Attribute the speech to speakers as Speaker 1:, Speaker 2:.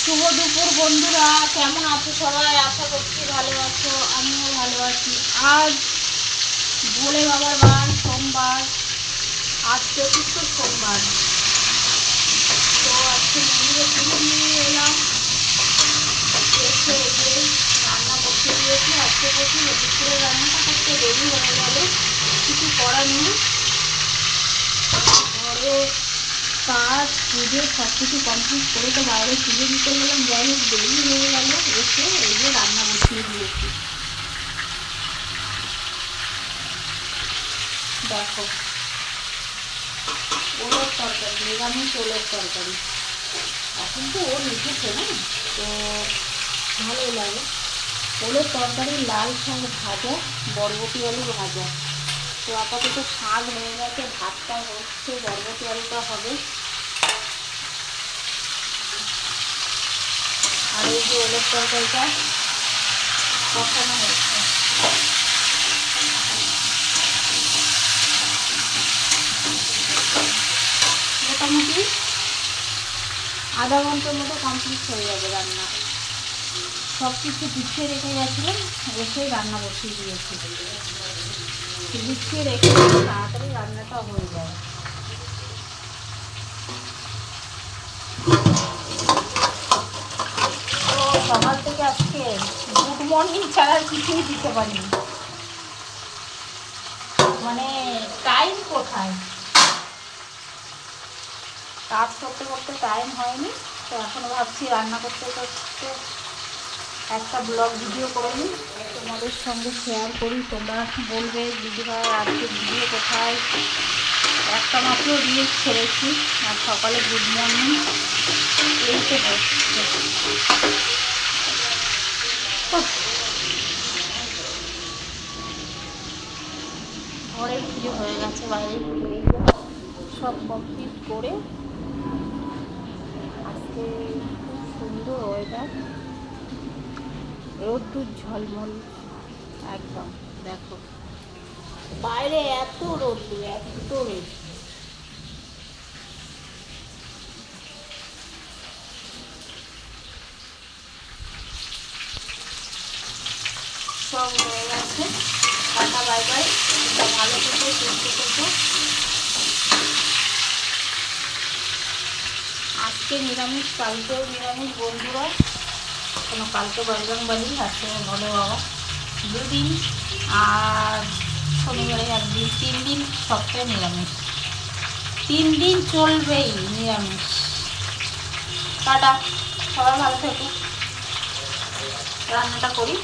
Speaker 1: শুভ দুপুর বন্ধুরা, কেমন আছো সবাই? আশা করছি ভালো আছো, আমিও ভালো আছি। আজ ভোলে বাবার বার, সোমবার, আজ চতুর্থ সোমবার। তো আজকে মন্দিরে পুজো নিয়ে এলাম, এসে এসে রান্না করতে দিয়েছি। আজকে বলছি দুপুরে রান্নাটা করতে দেরি হয়ে গেল, কিছু করার নেই। ঘরে কাজ পুজো সব কিছু কমপ্লিট করে তো বাইরে পুজো দিতে গেলাম, যাই হোক দেরি হয়ে গেল। এসে এই যে রান্না বসিয়ে দিয়েছি। দেখো, ওলের তরকারি, নিরামিষ ওলের তরকারি। এখন তো ওল উঠেছে না, তো ভালোই লাগে। ওলের তরকারি, লাল শাক ভাজা, বরবটি আলু ভাজা। তো আপাতত শাক হয়ে গেছে, ভাতটা হচ্ছে, বরবটি আলুটা হবে। আর এই যে ওলের তরকারিটা কষানো হচ্ছে। মোটামুটি আধা ঘন্টার মতো কমপ্লিট হয়ে যাবে রান্না। সব কিছু গুছিয়ে রেখে গেছিলাম, এসেই রান্না বসিয়ে দিয়েছি। গুছিয়ে রেখে তাড়াতাড়ি রান্নাটা হয়ে যায়। তো সকাল থেকে আজকে গুড মর্নিং ছাড়া আর কিছুই দিতে পারিনি। মানে টাইম কোথায়, কাজ করতে করতে টাইম হয়নি। তো এখনও ভাবছি রান্না করতে করতে একটা ব্লগ ভিডিও করে নিই, তোমাদের সঙ্গে শেয়ার করি। তোমরা বলবে দিদিভাই আজকে ভিডিও কোথায়? একটা মাত্র রিলস ছেড়েছি, আর সকালে গুড মর্নিং এই তো হচ্ছে। ঘরের পুজো হয়ে গেছে, বাইরের পুজো সব কমপ্লিট করে আজকে খুব সুন্দর ওয়েদার, রোদ্দুর ঝলমল একদম। দেখো বাইরে এত রোদ্দুর, এত রোদ। সব হয়ে গেছে, টাটা বাই বাই। ভালো থেকো, সুস্থ থেকো। আজকে নিরামিষ, কালকেও নিরামিষ বন্ধুরা। কোনো কালকে বজরং বলি, আজকে ভোলে বাবা, দুদিন। আর শনিবারে একদিন, 3 দিন সপ্তাহে নিরামিষ। 3 দিন চলবেই নিরামিষ। টাটা, সবাই ভালো থেকো। রান্নাটা করি।